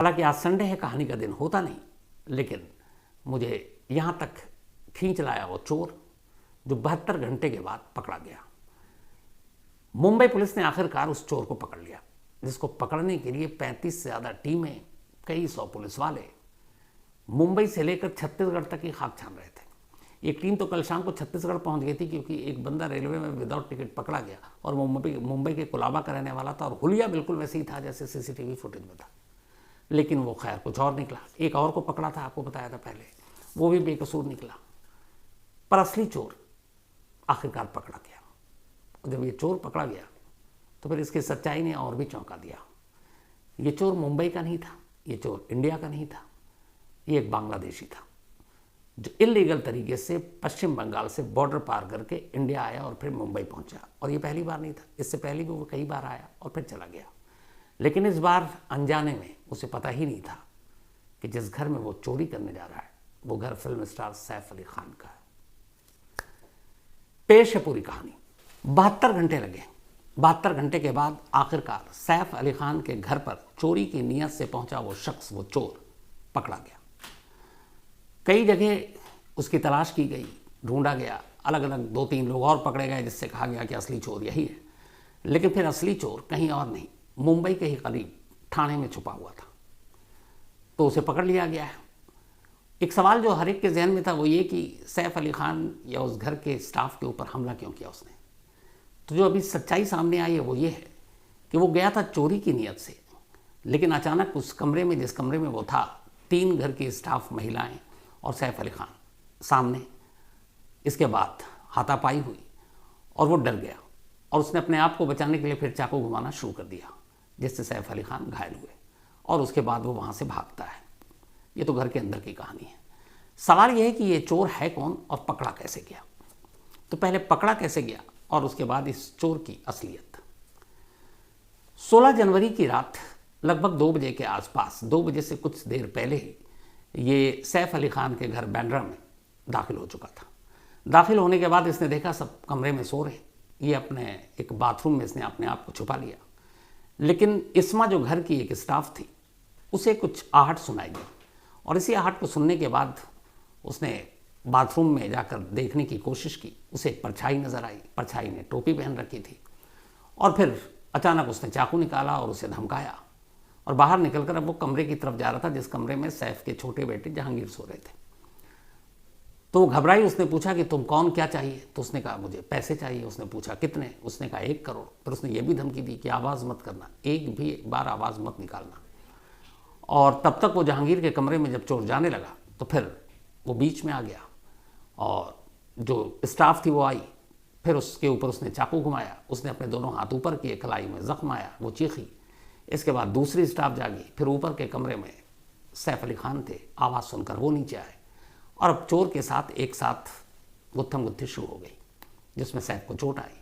हालांकि आज संडे है, कहानी का दिन होता नहीं, लेकिन मुझे यहाँ तक खींच लाया वो चोर जो 72 घंटे के बाद पकड़ा गया। मुंबई पुलिस ने आखिरकार उस चोर को पकड़ लिया, जिसको पकड़ने के लिए 35 से ज़्यादा टीमें, कई सौ पुलिस वाले मुंबई से लेकर छत्तीसगढ़ तक की खाक छान रहे थे। एक टीम तो कल शाम को छत्तीसगढ़ पहुंच गई थी, क्योंकि एक बंदा रेलवे में विदाउट टिकट पकड़ा गया और वो मुंबई के कोलाबा का रहने वाला था और हुलिया बिल्कुल वैसे ही था जैसे सीसीटीवी फुटेज में था। लेकिन वो खैर कुछ और निकला। एक और को पकड़ा था, आपको बताया था पहले, वो भी बेकसूर निकला। पर असली चोर आखिरकार पकड़ा गया। जब ये चोर पकड़ा गया तो फिर इसकी सच्चाई ने और भी चौंका दिया। ये चोर मुंबई का नहीं था, ये चोर इंडिया का नहीं था, ये एक बांग्लादेशी था जो इलीगल तरीके से पश्चिम बंगाल से बॉर्डर पार करके इंडिया आया और फिर मुंबई पहुंचा। और ये पहली बार नहीं था, इससे पहले भी वो कई बार आया और फिर चला गया। लेकिन इस बार अनजाने में उसे पता ही नहीं था कि जिस घर में वो चोरी करने जा रहा है वो घर फिल्म स्टार सैफ अली खान का है। पेश है पूरी कहानी। 72 घंटे लगे। 72 घंटे के बाद आखिरकार सैफ अली खान के घर पर चोरी की नीयत से पहुंचा वो शख्स, वो चोर पकड़ा गया। कई जगह उसकी तलाश की गई, ढूंढा गया, अलग अलग 2-3 लोग और पकड़े गए, जिससे कहा गया कि असली चोर यही है। लेकिन फिर असली चोर कहीं और नहीं, मुंबई के ही करीब ठाणे में छुपा हुआ था। तो उसे पकड़ लिया गया है। एक सवाल जो हर एक के जहन में था वो ये कि सैफ अली खान या उस घर के स्टाफ के ऊपर हमला क्यों किया उसने। तो जो अभी सच्चाई सामने आई है वो ये है कि वो गया था चोरी की नीयत से, लेकिन अचानक उस कमरे में, जिस कमरे में वो था, 3 घर की स्टाफ महिलाएं और सैफ अली खान सामने। इसके बाद हाथापाई हुई और वो डर गया और उसने अपने आप को बचाने के लिए फिर चाकू घुमाना शुरू कर दिया, जिससे सैफ अली खान घायल हुए और उसके बाद वो वहाँ से भागता है। ये तो घर के अंदर की कहानी है। सवाल यह है कि ये चोर है कौन और पकड़ा कैसे गया। तो पहले पकड़ा कैसे गया और उसके बाद इस चोर की असलियत। 16 जनवरी की रात लगभग 2 बजे के आसपास, 2 बजे से कुछ देर पहले ही ये सैफ अली खान के घर बैंड्रा में दाखिल हो चुका था। दाखिल होने के बाद इसने देखा सब कमरे में सो रहे। ये अपने एक बाथरूम में इसने अपने आप को छुपा लिया। लेकिन इस्मा जो घर की एक स्टाफ थी, उसे कुछ आहट सुनाई दी और इसी आहट को सुनने के बाद उसने बाथरूम में जाकर देखने की कोशिश की। उसे एक परछाई नज़र आई। परछाई ने टोपी पहन रखी थी और फिर अचानक उसने चाकू निकाला और उसे धमकाया और बाहर निकलकर अब वो कमरे की तरफ जा रहा था जिस कमरे में सैफ के छोटे बेटे जहांगीर सो रहे थे। तो वो घबराई। उसने पूछा कि तुम कौन, क्या चाहिए। तो उसने कहा मुझे पैसे चाहिए। उसने पूछा कितने। उसने कहा 1 करोड़। फिर उसने ये भी धमकी दी कि आवाज़ मत करना, एक भी बार आवाज़ मत निकालना। और तब तक वो जहांगीर के कमरे में जब चोर जाने लगा तो फिर वो बीच में आ गया और जो स्टाफ थी वो आई। फिर उसके ऊपर उसने चाकू घुमाया। उसने अपने दोनों हाथ ऊपर किए, कलाई में जख्म आया, वो चीखी। इसके बाद दूसरी स्टाफ जागी। फिर ऊपर के कमरे में सैफ अली खान थे। आवाज़ सुनकर वो नीचे आए और अब चोर के साथ एक साथ गुत्थम गुत्थी शुरू हो गई, जिसमें सैफ को चोट आई।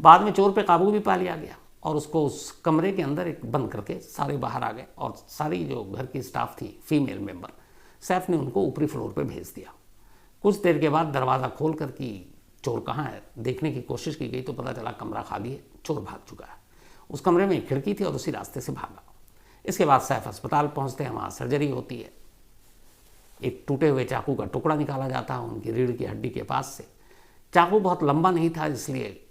बाद में चोर पे काबू भी पा लिया गया और उसको उस कमरे के अंदर एक बंद करके सारे बाहर आ गए और सारी जो घर की स्टाफ थी, फीमेल मेंबर, सैफ ने उनको ऊपरी फ्लोर पे भेज दिया। कुछ देर के बाद दरवाज़ा खोल कर कि चोर कहाँ है देखने की कोशिश की गई तो पता चला कमरा खाली है, चोर भाग चुका है। उस कमरे में एक खिड़की थी और उसी रास्ते से भागा। इसके बाद सैफ अस्पताल पहुँचते हैं, वहाँ सर्जरी होती है। एक टूटे हुए चाकू का टुकड़ा निकाला जाता है उनकी रीढ़ की हड्डी के पास से। चाकू बहुत लंबा नहीं था, इसलिए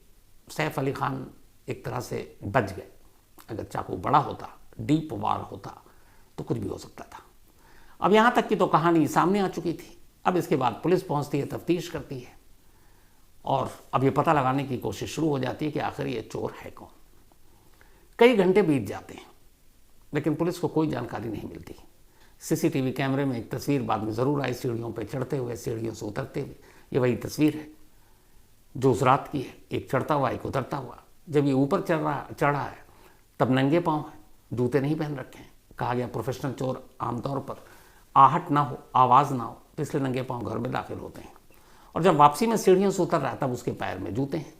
सैफ अली खान एक तरह से बच गए। अगर चाकू बड़ा होता, डीप वार होता, तो कुछ भी हो सकता था। अब यहाँ तक की तो कहानी सामने आ चुकी थी। अब इसके बाद पुलिस पहुँचती है, तफ्तीश करती है और अब ये पता लगाने की कोशिश शुरू हो जाती है कि आखिर ये चोर है कौन। कई घंटे बीत जाते हैं लेकिन पुलिस को कोई जानकारी नहीं मिलती। सीसीटीवी कैमरे में एक तस्वीर बाद में ज़रूर आई, सीढ़ियों पे चढ़ते हुए, सीढ़ियों से उतरते हुए। ये वही तस्वीर है जो उस रात की है, एक चढ़ता हुआ एक उतरता हुआ। जब ये ऊपर चढ़ा है तब नंगे पाँव है, जूते नहीं पहन रखे हैं। कहा गया प्रोफेशनल चोर आमतौर पर आहट ना हो, आवाज़ ना हो, तो इसलिए नंगे पाँव घर में दाखिल होते हैं। और जब वापसी में सीढ़ियों से उतर रहा है तब उसके पैर में जूते हैं।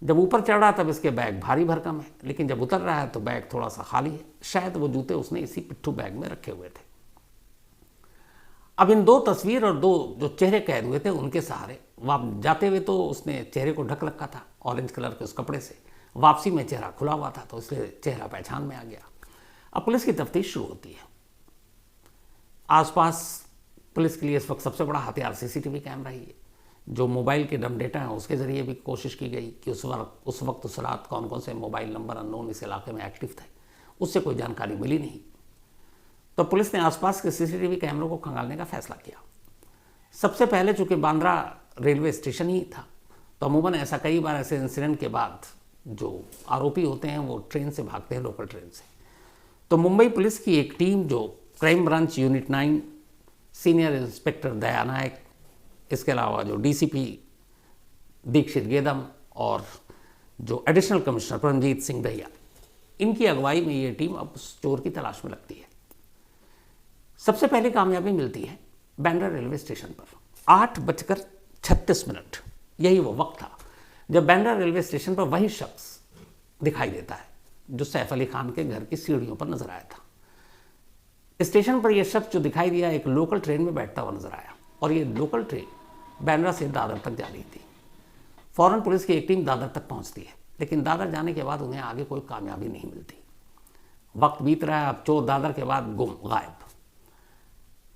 जब ऊपर चढ़ रहा है तब इसके बैग भारी भरकम है, लेकिन जब उतर रहा है तो बैग थोड़ा सा खाली है। शायद वो जूते उसने इसी पिट्ठू बैग में रखे हुए थे। अब इन 2 तस्वीर और 2 जो चेहरे कैद हुए थे उनके सहारे जाते हुए तो उसने चेहरे को ढक रखा था ऑरेंज कलर के उस कपड़े से। वापसी में चेहरा खुला हुआ था तो इसलिए चेहरा पहचान में आ गया। अब पुलिस की तफ्तीश शुरू होती है। आसपास पुलिस के लिए इस वक्त सबसे बड़ा हथियार सीसीटीवी कैमरा ही है। जो मोबाइल के डम डेटा हैं उसके ज़रिए भी कोशिश की गई कि उस वक्त उस रात कौन कौन से मोबाइल नंबर अननोन इस इलाके में एक्टिव थे, उससे कोई जानकारी मिली नहीं। तो पुलिस ने आसपास के सीसीटीवी कैमरों को खंगालने का फैसला किया। सबसे पहले चूंकि बांद्रा रेलवे स्टेशन ही था, तो अमूमन ऐसा कई बार ऐसे इंसिडेंट के बाद जो आरोपी होते हैं वो ट्रेन से भागते हैं, लोकल ट्रेन से। तो मुंबई पुलिस की एक टीम जो crime branch unit 9 senior inspector Daya Nayak, इसके अलावा जो डीसीपी दीक्षित गेदम और जो एडिशनल कमिश्नर परमजीत सिंह दहिया, इनकी अगुवाई में ये टीम अब उस चोर की तलाश में लगती है। सबसे पहले कामयाबी मिलती है बांद्रा रेलवे स्टेशन पर 8:36। यही वो वक्त था जब बांद्रा रेलवे स्टेशन पर वही शख्स दिखाई देता है जो सैफ अली खान के घर की सीढ़ियों पर नजर आया था। स्टेशन पर यह शख्स जो दिखाई दिया एक लोकल ट्रेन में बैठता हुआ नजर आया, और ये लोकल ट्रेन बांद्रा से दादर तक जा रही थी। फौरन पुलिस की एक टीम दादर तक पहुंचती है, लेकिन दादर जाने के बाद उन्हें आगे कोई कामयाबी नहीं मिलती। वक्त बीत रहा है, अब चोर दादर के बाद गुम, गायब।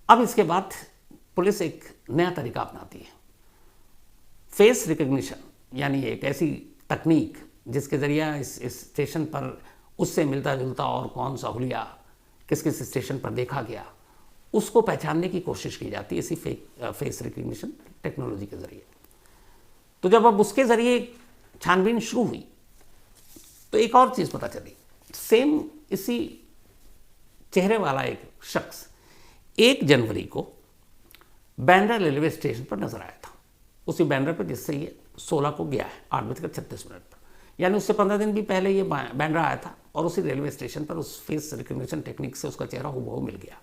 अब इसके बाद पुलिस एक नया तरीका अपनाती है, फेस रिकग्निशन, यानी एक ऐसी तकनीक जिसके जरिए इस स्टेशन पर उससे मिलता जुलता और कौन सा हुलिया किस किस स्टेशन पर देखा गया, उसको पहचानने की कोशिश की जाती है इसी फेस रिकग्निशन टेक्नोलॉजी के जरिए। तो जब अब उसके जरिए छानबीन शुरू हुई तो एक और चीज़ पता चली, सेम इसी चेहरे वाला एक शख्स 1 जनवरी को बांद्रा रेलवे स्टेशन पर नजर आया था, उसी बांद्रा पर जिससे ये 16 को गया है 8:36 पर, यानी उससे 15 दिन भी पहले ये बांद्रा आया था और उसी रेलवे स्टेशन पर उस फेस रिकग्निशन टेक्निक से उसका चेहरा हूबहू मिल गया।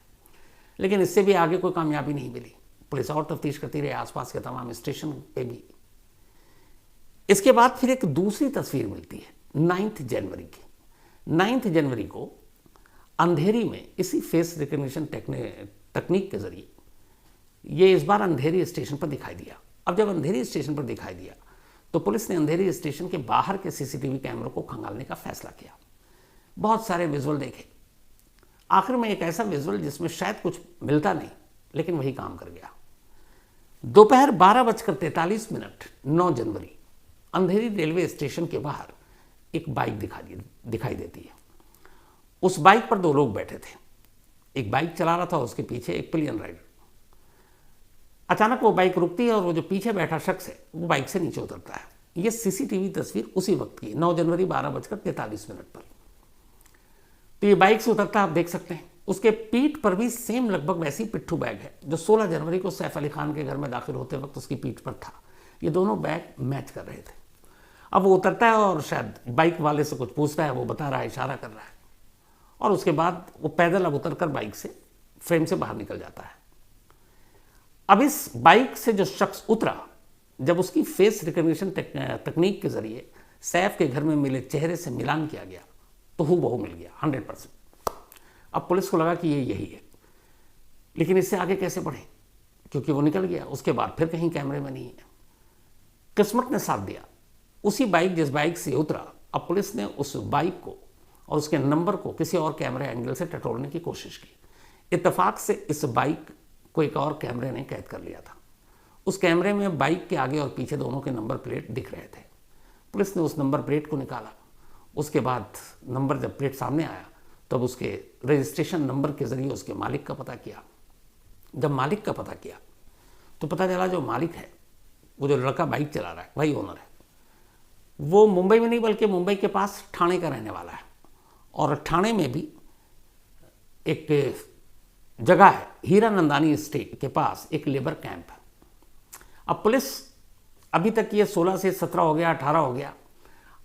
लेकिन इससे भी आगे कोई कामयाबी नहीं मिली। पुलिस और तफ्तीश करती रही आसपास के तमाम स्टेशन पे भी। इसके बाद फिर एक दूसरी तस्वीर मिलती है 9 जनवरी की। 9 जनवरी को अंधेरी में इसी फेस रिकग्निशन तकनीक के जरिए ये इस बार अंधेरी स्टेशन पर दिखाई दिया। अब जब अंधेरी स्टेशन पर दिखाई दिया तो पुलिस ने अंधेरी स्टेशन के बाहर के सीसीटीवी कैमरों को खंगालने का फैसला किया। बहुत सारे विजुअल देखे, आखिर में एक ऐसा विजुअल जिसमें शायद कुछ मिलता नहीं, लेकिन वही काम कर गया। दोपहर 12:43 9 जनवरी अंधेरी रेलवे स्टेशन के बाहर एक बाइक दिखाई देती है। उस बाइक पर 2 लोग बैठे थे। एक बाइक चला रहा था, उसके पीछे एक पिलियन राइडर। अचानक वो बाइक रुकती है और वो जो पीछे बैठा शख्स है वो बाइक से नीचे उतरता है। ये सीसीटीवी तस्वीर उसी वक्त की 9 जनवरी 12:43 पर। तो ये बाइक से उतरता आप देख सकते हैं। उसके पीठ पर भी सेम लगभग वैसी पिट्ठू बैग है जो 16 जनवरी को सैफ अली खान के घर में दाखिल होते वक्त उसकी पीठ पर था। ये दोनों बैग मैच कर रहे थे। अब वो उतरता है और शायद बाइक वाले से कुछ पूछता है, वो बता रहा है, इशारा कर रहा है, और उसके बाद वो पैदल अब उतरकर बाइक से फ्रेम से बाहर निकल जाता है। अब इस बाइक से जो शख्स उतरा, जब उसकी फेस रिकग्निशन तकनीक के जरिए सैफ के घर में मिले चेहरे से मिलान किया गया तो हूबहू मिल गया 100%। अब पुलिस को लगा कि ये यही है, लेकिन इससे आगे कैसे बढ़े, क्योंकि वो निकल गया। उसके बाद फिर कहीं कैमरे में नहीं है। किस्मत ने साथ दिया, उसी बाइक जिस बाइक से उतरा, अब पुलिस ने उस बाइक को और उसके नंबर को किसी और कैमरे एंगल से टटोलने की कोशिश की। इत्तेफाक से इस बाइक को एक और कैमरे ने कैद कर लिया था। उस कैमरे में बाइक के आगे और पीछे दोनों के नंबर प्लेट दिख रहे थे। पुलिस ने उस नंबर प्लेट को निकाला। उसके बाद नंबर जब प्लेट सामने आया तब उसके रजिस्ट्रेशन नंबर के जरिए उसके मालिक का पता किया। जब मालिक का पता किया तो पता चला जो मालिक है, वो जो लड़का बाइक चला रहा है, वही ओनर है। वो मुंबई में नहीं बल्कि मुंबई के पास ठाणे का रहने वाला है, और ठाणे में भी एक जगह है हीरानंदानी स्टेट के पास एक लेबर कैंप है। अब पुलिस अभी तक ये 16 से 17 हो गया, 18 हो गया,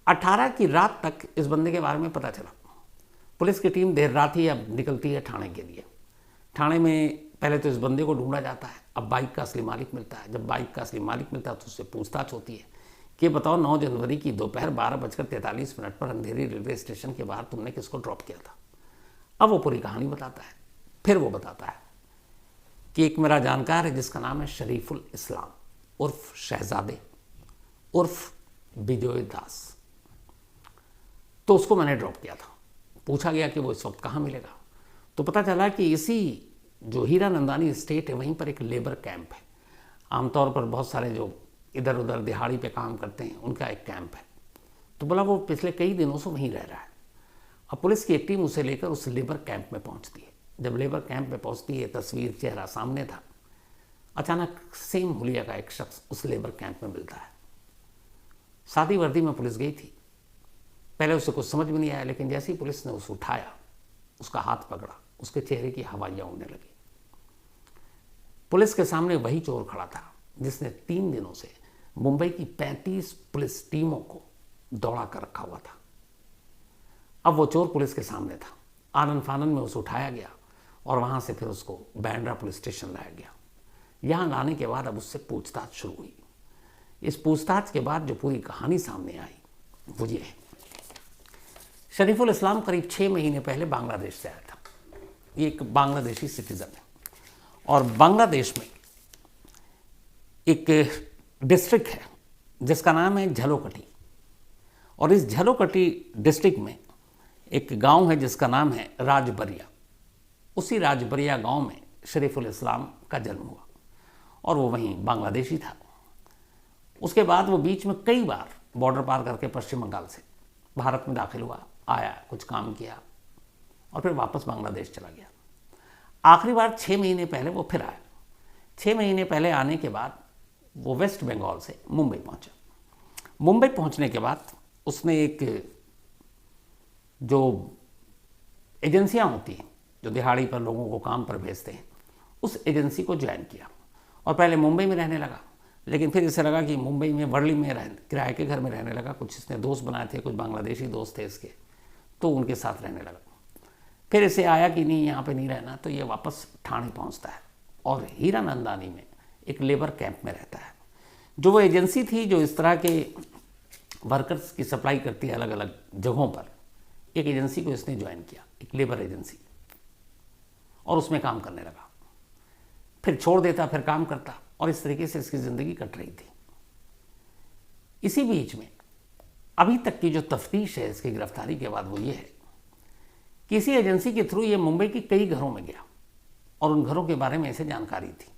18 की रात तक इस बंदे के बारे में पता चला। पुलिस की टीम देर रात ही अब निकलती है ठाणे के लिए। ठाणे में पहले तो इस बंदे को ढूंढा जाता है। अब बाइक का असली मालिक मिलता है। जब बाइक का असली मालिक मिलता है तो उससे पूछताछ होती है कि बताओ 9 जनवरी की दोपहर 12:43 पर अंधेरी रेलवे स्टेशन के बाहर तुमने किसको ड्रॉप किया था। अब वो पूरी कहानी बताता है। फिर वो बताता है कि एक मेरा जानकार है जिसका नाम है शरीफुल इस्लाम उर्फ शहजादे उर्फ बिजोय दास, तो उसको मैंने ड्रॉप किया था। पूछा गया कि वो इस वक्त कहाँ मिलेगा, तो पता चला कि इसी जो हीरा नंदानी स्टेट है वहीं पर एक लेबर कैंप है। आमतौर पर बहुत सारे जो इधर उधर दिहाड़ी पे काम करते हैं उनका एक कैंप है। तो बोला वो पिछले कई दिनों से वहीं रह रहा है। अब पुलिस की एक टीम उसे लेकर उस लेबर कैंप में पहुंचती है। जब लेबर कैंप में पहुंचती है, तस्वीर चेहरा सामने था, अचानक सेम हुलिया का एक शख्स उस लेबर कैंप में मिलता है। सादी वर्दी में पुलिस गई थी। पहले उसे कुछ समझ में नहीं आया, लेकिन जैसे ही पुलिस ने उसे उठाया, उसका हाथ पकड़ा, उसके चेहरे की हवाइयाँ उड़ने लगी। पुलिस के सामने वही चोर खड़ा था जिसने 3 दिनों से मुंबई की 35 पुलिस टीमों को दौड़ा कर रखा हुआ था। अब वो चोर पुलिस के सामने था। आनन फानन में उसे उठाया गया और वहां से फिर उसको बांद्रा पुलिस स्टेशन लाया गया। यहां लाने के बाद अब उससे पूछताछ शुरू हुई। इस पूछताछ के बाद जो पूरी कहानी सामने आई वो ये है। शरीफुल इस्लाम करीब 6 महीने पहले बांग्लादेश से आया था। ये एक बांग्लादेशी सिटीजन है और बांग्लादेश में एक डिस्ट्रिक्ट है जिसका नाम है झलोकटी, और इस झलोकटी डिस्ट्रिक्ट में एक गांव है जिसका नाम है राजबरिया। उसी राजबरिया गांव में शरीफुल इस्लाम का जन्म हुआ और वो वहीं बांग्लादेशी था। उसके बाद वो बीच में कई बार बॉर्डर पार करके पश्चिम बंगाल से भारत में दाखिल हुआ, आया, कुछ काम किया और फिर वापस बांग्लादेश चला गया। आखिरी बार 6 महीने पहले वो फिर आया। 6 महीने पहले आने के बाद वो वेस्ट बंगाल से मुंबई पहुंचा। मुंबई पहुंचने के बाद उसने एक जो एजेंसियां होती हैं जो दिहाड़ी पर लोगों को काम पर भेजते हैं, उस एजेंसी को ज्वाइन किया और पहले मुंबई में रहने लगा। लेकिन फिर इसे लगा कि मुंबई में वर्ली में किराए के घर में रहने लगा। कुछ इसने दोस्त बनाए थे, कुछ बांग्लादेशी दोस्त थे इसके, तो उनके साथ रहने लगा। फिर इसे आया कि नहीं, यहाँ पे नहीं रहना, तो ये वापस ठाणे पहुँचता है और हीरा नंदानी में एक लेबर कैंप में रहता है। जो वो एजेंसी थी जो इस तरह के वर्कर्स की सप्लाई करती है अलग अलग जगहों पर, एक एजेंसी को इसने ज्वाइन किया, एक लेबर एजेंसी, और उसमें काम करने लगा। फिर छोड़ देता, फिर काम करता, और इस तरीके से इसकी ज़िंदगी कट रही थी। इसी बीच में अभी तक की जो तफ्तीश है इसकी गिरफ्तारी के बाद वो ये है कि इसी एजेंसी के थ्रू ये मुंबई की कई घरों में गया और उन घरों के बारे में इसे जानकारी थी।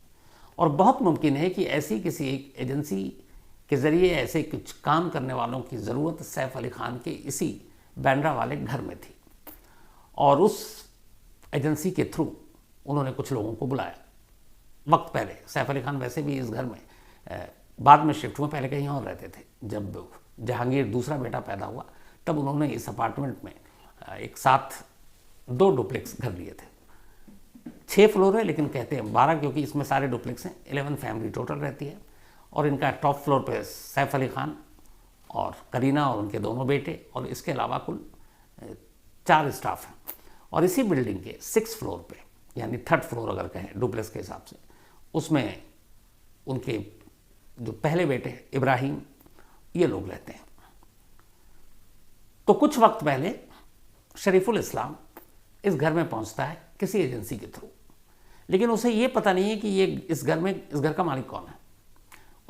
और बहुत मुमकिन है कि ऐसी किसी एक एजेंसी के ज़रिए ऐसे कुछ काम करने वालों की ज़रूरत सैफ अली खान के इसी बांद्रा वाले घर में थी, और उस एजेंसी के थ्रू उन्होंने कुछ लोगों को बुलाया। वक्त पहले सैफ अली खान वैसे भी इस घर में बाद में शिफ्ट हुए, पहले कहीं और रहते थे। जब जहांगीर दूसरा बेटा पैदा हुआ तब उन्होंने इस अपार्टमेंट में एक साथ 2 डुप्लेक्स घर लिए थे। 6 फ्लोर है लेकिन कहते हैं 12, क्योंकि इसमें सारे डुप्लेक्स हैं। 11 फैमिली टोटल रहती है और इनका टॉप फ्लोर पे सैफ अली खान और करीना और उनके दोनों बेटे, और इसके अलावा कुल 4 स्टाफ हैं। और इसी बिल्डिंग के 6 फ्लोर पे, यानी 3rd फ्लोर अगर कहें डुप्लेक्स के हिसाब से, उसमें उनके जो पहले बेटे इब्राहिम, ये लोग रहते हैं। तो कुछ वक्त पहले शरीफुल इस्लाम इस घर में पहुंचता है किसी एजेंसी के थ्रू, लेकिन उसे ये पता नहीं है कि ये इस घर का मालिक कौन है।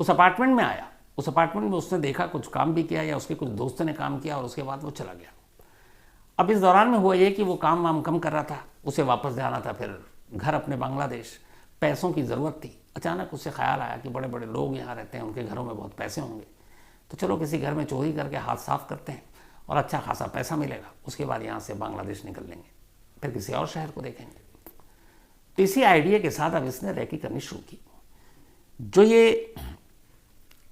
उस अपार्टमेंट में आया, उस अपार्टमेंट में उसने देखा, कुछ काम भी किया या उसके कुछ दोस्तों ने काम किया, और उसके बाद वो चला गया। अब इस दौरान में हुआ ये कि वो काम वाम कम कर रहा था, उसे वापस जाना था फिर घर अपने बांग्लादेश, पैसों की ज़रूरत थी। अचानक उसे ख्याल आया कि बड़े बड़े लोग यहाँ रहते हैं, उनके घरों में बहुत पैसे होंगे, तो चलो किसी घर में चोरी करके हाथ साफ करते हैं और अच्छा खासा पैसा मिलेगा, उसके बाद यहाँ से बांग्लादेश निकल लेंगे, फिर किसी और शहर को देखेंगे। तो इसी आइडिया के साथ अब इसने रैकी करनी शुरू की। जो ये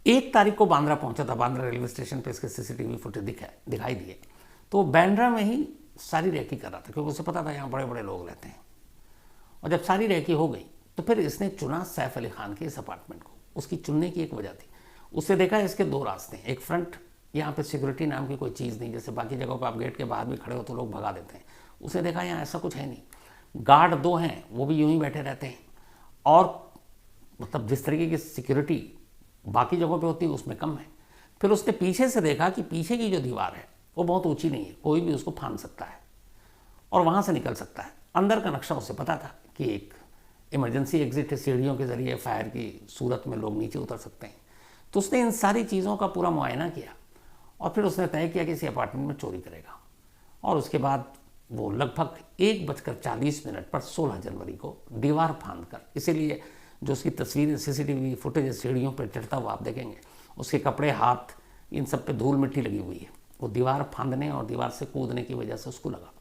1 तारीख को बांद्रा पहुंचा था, बांद्रा रेलवे स्टेशन पे इसके सीसीटीवी फुटेज दिखाई दिए, तो वो बांद्रा में ही सारी रैकी कर रहा था, क्योंकि उसे पता था यहाँ बड़े बड़े लोग रहते हैं। और जब सारी रैकी हो गई तो फिर इसने चुना सैफ अली खान के इस अपार्टमेंट को। उसकी चुनने की एक वजह थी, उससे देखा इसके 2 रास्ते हैं। एक फ्रंट, यहाँ पे सिक्योरिटी नाम की कोई चीज़ नहीं, जैसे बाकी जगहों पर आप गेट के बाहर भी खड़े हो तो लोग भगा देते हैं। उसने देखा यहाँ ऐसा कुछ है नहीं, गार्ड 2 हैं, वो भी यूं ही बैठे रहते हैं, और मतलब जिस तरीके की सिक्योरिटी बाकी जगहों पे होती है उसमें कम है। फिर उसने पीछे से देखा कि पीछे की जो दीवार है वो बहुत ऊंची नहीं है, कोई भी उसको फांद सकता है और वहाँ से निकल सकता है। अंदर का नक्शा उसे पता था कि एक इमरजेंसी एग्जिट है, सीढ़ियों के ज़रिए फायर की सूरत में लोग नीचे उतर सकते हैं। तो उसने इन सारी चीज़ों का पूरा मुआयना किया और फिर उसने तय किया कि इसी अपार्टमेंट में चोरी करेगा। और उसके बाद वो लगभग 1:40 पर 16 जनवरी को दीवार फांद कर, इसीलिए जो उसकी तस्वीरें सीसीटीवी फुटेज सीढ़ियों पर चढ़ता हुआ आप देखेंगे, उसके कपड़े, हाथ, इन सब पे धूल मिट्टी लगी हुई है। वो दीवार फांदने और दीवार से कूदने की वजह से उसको लगा।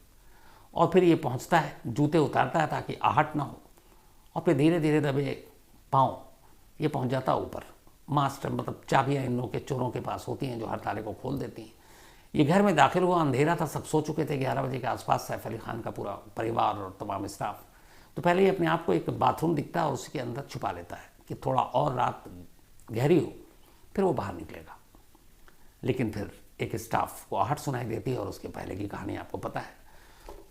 और फिर ये पहुंचता है, जूते उतारता है ताकि आहट ना हो, और फिर धीरे धीरे दबे पाँव ये पहुंच जाता ऊपर। मास्टर मतलब चाबियाँ इन लोगों के चोरों के पास होती हैं जो हर ताले को खोल देती हैं। ये घर में दाखिल हुआ, अंधेरा था, सब सो चुके थे। 11 बजे के आसपास सैफ अली खान का पूरा परिवार और तमाम स्टाफ। तो पहले ये अपने आप को एक बाथरूम दिखता है और उसके अंदर छुपा लेता है कि थोड़ा और रात गहरी हो फिर वो बाहर निकलेगा। लेकिन फिर एक स्टाफ को आहट सुनाई देती है और उसके पहले की कहानी आपको पता है।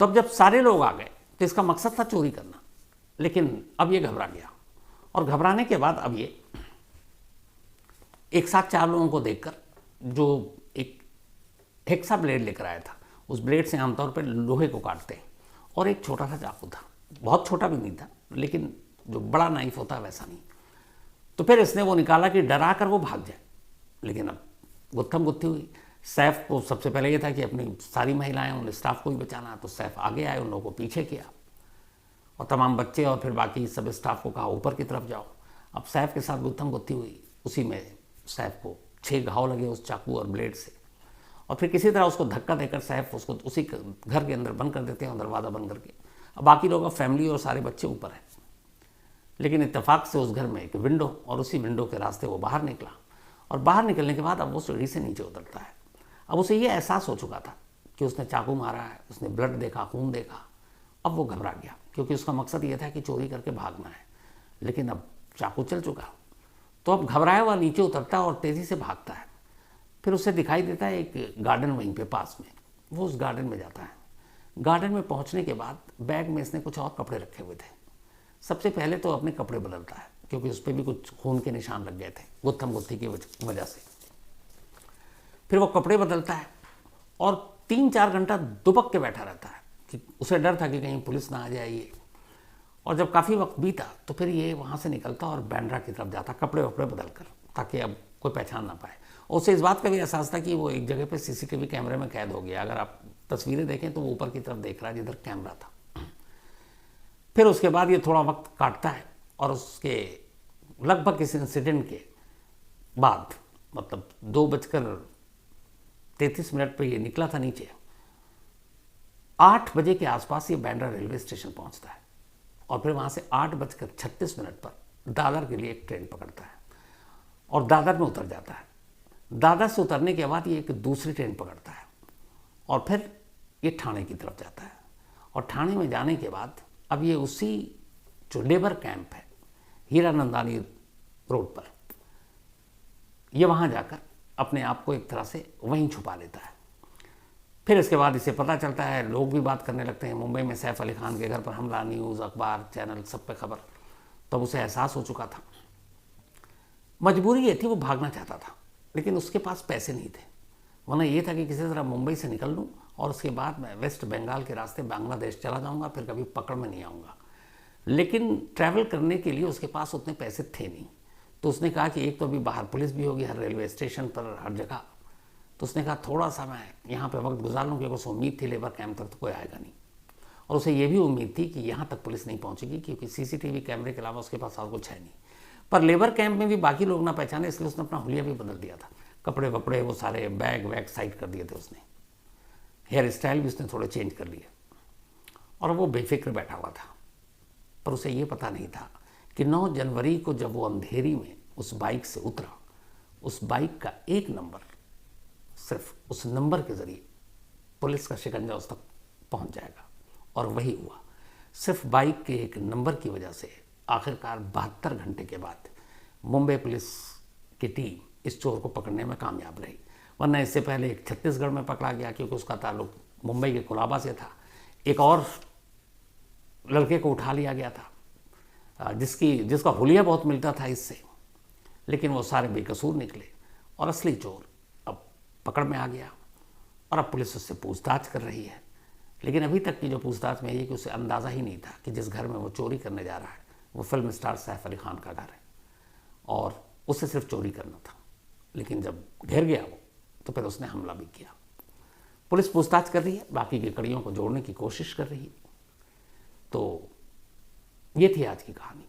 तो अब जब सारे लोग आ गए तो इसका मकसद था चोरी करना, लेकिन अब ये घबरा गया। और घबराने के बाद अब ये एक साथ 4 लोगों को देखकर, जो एक हेक्सा ब्लेड लेकर आया था, उस ब्लेड से आमतौर पर लोहे को काटते हैं, और एक छोटा सा चाकू था, बहुत छोटा भी नहीं था, लेकिन जो बड़ा नाइफ होता है वैसा नहीं। तो फिर इसने वो निकाला कि डरा कर वो भाग जाए। लेकिन अब गुत्थम गुत्थी हुई। सैफ को सबसे पहले ये था कि अपनी सारी महिलाएं, उन स्टाफ को भी बचाना, तो सैफ आगे आए, उन लोगों को पीछे किया, और तमाम बच्चे और फिर बाकी सब स्टाफ को कहा ऊपर की तरफ जाओ। अब सैफ के साथ गुत्थम गुत्थी हुई। उसी में सैफ को 6 घाव लगे उस चाकू और ब्लेड से, और फिर किसी तरह उसको धक्का देकर सैफ उसको उसी घर के अंदर बंद कर देते हैं, दरवाज़ा बंद करके। अब बाकी लोग, फैमिली और सारे बच्चे ऊपर हैं। लेकिन इत्तेफाक से उस घर में एक विंडो, और उसी विंडो के रास्ते वो बाहर निकला। और बाहर निकलने के बाद अब वो सीढ़ी से नीचे उतरता है। अब उसे ये एहसास हो चुका था कि उसने चाकू मारा है, उसने ब्लड देखा, खून देखा। अब वो घबरा गया, क्योंकि उसका मकसद ये था कि चोरी करके भागना है, लेकिन अब चाकू चल चुका। तो अब घबराया हुआ नीचे उतरता है और तेज़ी से भागता है। फिर उसे दिखाई देता है एक गार्डन वहीं पे पास में। वो उस गार्डन में जाता है। गार्डन में पहुंचने के बाद बैग में इसने कुछ और कपड़े रखे हुए थे। सबसे पहले तो अपने कपड़े बदलता है, क्योंकि उस पर भी कुछ खून के निशान लग गए थे गुत्थम गुत्थी की वजह से। फिर वो कपड़े बदलता है और 3-4 घंटा दुबक के बैठा रहता है कि उसे डर था कि कहीं पुलिस ना आ जाए ये। और जब काफ़ी वक्त बीता तो फिर ये वहाँ से निकलता और बांद्रा की तरफ जाता, कपड़े वपड़े बदल कर, ताकि अब कोई पहचान ना पाए। और उसे इस बात का भी एहसास था कि वो एक जगह पे सीसीटीवी कैमरे में कैद हो गया। अगर आप तस्वीरें देखें तो वो ऊपर की तरफ देख रहा है जिधर कैमरा था। फिर उसके बाद ये थोड़ा वक्त काटता है, और उसके लगभग इस इंसिडेंट के बाद, मतलब 2:33 पर ये निकला था नीचे, 8 बजे के आसपास ये बांद्रा रेलवे स्टेशन पहुंचता है। और फिर वहाँ से 8:36 पर दादर के लिए एक ट्रेन पकड़ता है और दादर में उतर जाता है। दादर से उतरने के बाद ये एक दूसरी ट्रेन पकड़ता है और फिर ये ठाणे की तरफ जाता है। और ठाणे में जाने के बाद अब ये उसी जो लेबर कैंप है हीरानंदानी रोड पर, ये वहाँ जाकर अपने आप को एक तरह से वहीं छुपा लेता है। फिर इसके बाद इसे पता चलता है, लोग भी बात करने लगते हैं, मुंबई में सैफ अली खान के घर पर हमला, न्यूज़, अखबार, चैनल, सब पे खबर। तब उसे एहसास हो चुका था। मजबूरी ये थी, वो भागना चाहता था, लेकिन उसके पास पैसे नहीं थे। वरना ये था कि किसी तरह मुंबई से निकल लूँ और उसके बाद मैं वेस्ट बंगाल के रास्ते बांग्लादेश चला जाऊँगा, फिर कभी पकड़ में नहीं आऊँगा। लेकिन ट्रैवल करने के लिए उसके पास उतने पैसे थे नहीं। तो उसने कहा कि एक तो अभी बाहर पुलिस भी होगी हर रेलवे स्टेशन पर, हर जगह। तो उसने कहा थोड़ा सा मैं यहाँ पे वक्त गुजार लूँ, क्योंकि उसे उम्मीद थी लेबर कैंप तक तो कोई आएगा नहीं। और उसे ये भी उम्मीद थी कि यहाँ तक पुलिस नहीं पहुँचेगी, क्योंकि सीसीटीवी कैमरे के अलावा उसके पास और कुछ है नहीं। पर लेबर कैंप में भी बाकी लोग ना पहचाने, इसलिए उसने अपना हुलिया भी बदल दिया था। कपड़े वपड़े वो सारे बैग वैग साइड कर दिए थे उसने। हेयर स्टाइल भी उसने थोड़े चेंज कर लिए, और वो बेफिक्र बैठा हुआ था। पर उसे ये पता नहीं था कि 9 जनवरी को जब वो अंधेरी में उस बाइक से उतरा, उस बाइक का एक नंबर, सिर्फ उस नंबर के जरिए पुलिस का शिकंजा उस तक पहुंच जाएगा। और वही हुआ। सिर्फ बाइक के एक नंबर की वजह से आखिरकार 72 घंटे के बाद मुंबई पुलिस की टीम इस चोर को पकड़ने में कामयाब रही। वरना इससे पहले एक छत्तीसगढ़ में पकड़ा गया, क्योंकि उसका ताल्लुक मुंबई के कोलाबा से था। एक और लड़के को उठा लिया गया था जिसका हुलिया बहुत मिलता था इससे, लेकिन वो सारे बेकसूर निकले और असली चोर अब पकड़ में आ गया। और अब पुलिस उससे पूछताछ कर रही है। लेकिन अभी तक की जो पूछताछ में ये कि उसे अंदाज़ा ही नहीं था कि जिस घर में वो चोरी करने जा रहा है वो फिल्म स्टार सैफ अली खान का घर है, और उसे सिर्फ चोरी करना था। लेकिन जब घिर गया वो, तो फिर उसने हमला भी किया। पुलिस पूछताछ कर रही है, बाकी की कड़ियों को जोड़ने की कोशिश कर रही है। तो ये थी आज की कहानी।